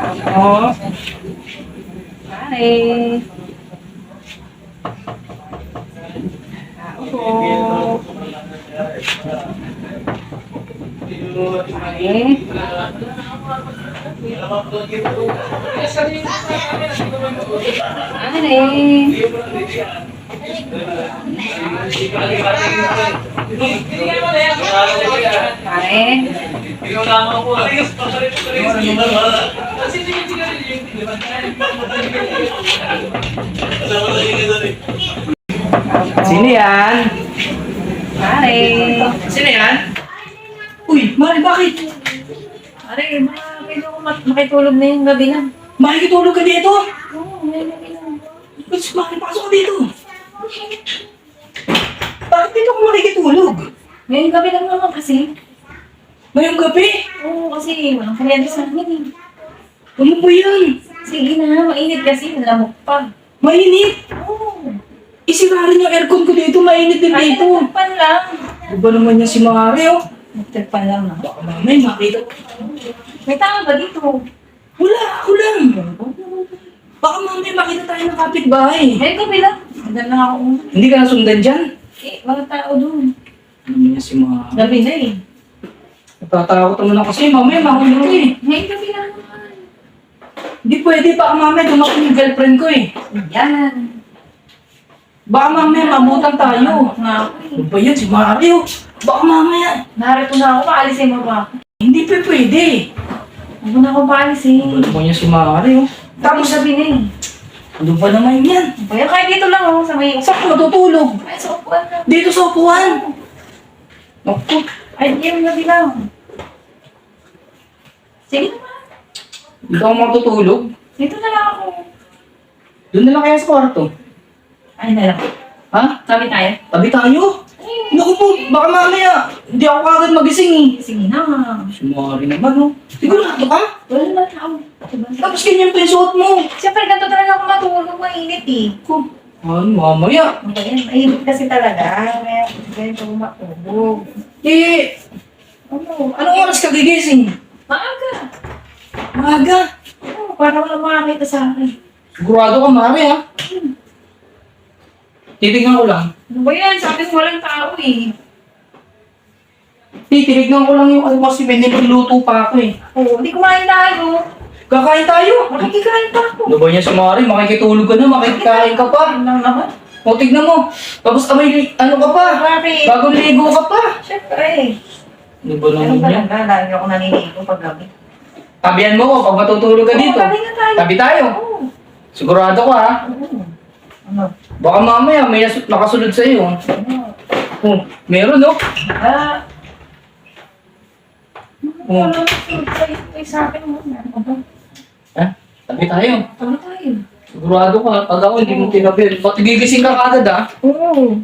Oo. Pare. Ako. Sino yan? Pare. Sino yan? Uy, Mari, bakit? Pare, pwede ko makitulog na yung gabi na. Makikitulog ka dito? Oo, may gabi na. Ba't Mari, pasok ka dito? Bakit dito ka makikitulog? Ngayong gabi lang naman kasi. Ngayong gabi? Oo, kasi walang kuryente sa amin eh. Ano ba yan? Sige na, mainit kasi, lamok pa. Mainit! Oo. Isira rin yung aircon ko dito, mainit din Ay, dito. nagtagpan lang. Ano ba naman yan si Mari, oh? Nagtagpan lang na. Baka mamay makita ko. May tao ba dito? Wala, ako lang. Baka mamay makita tayo ng kapitbahay. Ngayong gabi lang. Handa na ako. Hindi ka nasundan dyan? Eh, walang tao doon. Ano yan si Mari? Gabi na eh. Natatakot naman ako kasi mamay mahulog ka eh. Ngayong gabi lang naman. Hindi pwede, baka mamay dumating yung girlfriend ko eh. Yan. Baka mamaya mabutan tayo. Nga ako eh. Ano ba yan si Mario? Baka mamaya. Narito na ako, paalisin mo ba? Hindi pa pwede. Huwag mo na akong paalisin. Ano ba yan si Mario? Tapos gabi na eh. Ano ba naman yan? Kaya kahit dito lang ako sa may... Saan ka matutulog? Ay, sa upuan lang. Dito sa upuan. Naku. Ay, yung gabi lang. Sige naman. Dito ako matutulog? Dito na lang ako. Doon na lang kaya sa kwarto. Ay, na lang. Ha? Sabi tayo. Tabi tayo? Naku po, baka mamaya. Hindi ako kagad magising eh. Sige na. Si Mario naman oh. Sigurado ka? Wala na tao. Diba? Tapos ganyan pa yung suot mo. Siyempre, ganito talaga ako matulog. Mainit eh. Ano, mamaya. Ano ba yan? Mainit kasi talaga. Kaya ganito ako matulog. Eh, Ano? anong oras ka gigising? Maaga. Maaga. Oo, para wala makakita sa akin. Sigurado ka, Mari ha? Titignan ko lang. Ano ba yan? Sabi ko walang tao eh. Titignan ko lang yung ano kasi may niluluto pa ako eh. Oo, hindi kumain tayo. Kakain tayo. Makikikain pa ako. Ano ba niya si Mari? Makikitulog ka na, makikikain ka pa. Kain lang naman. O, tignan mo. Tapos may ano ka pa? Bakit? Bagong ligo ka pa. Siyempre. Ano ba Ano naman ba yan? lang? Lagi ako naninigo pag gabi. Tabihan mo ko pag matutulog ka dito. Oo, tabi na tayo. Tabi tayo. Oo. Sigurado ka ha? Oo. Ano? Baka mamaya may nakasunod sa iyo. Ano? Oh, meron no? Ah. Oo. Wala na sa akin mo. Ano ba? Ha? Tabi tayo. Ano tayo? Sigurado ka. Pag ako hindi mo tinabi. Ba't gigising ka kagad ha? Oo.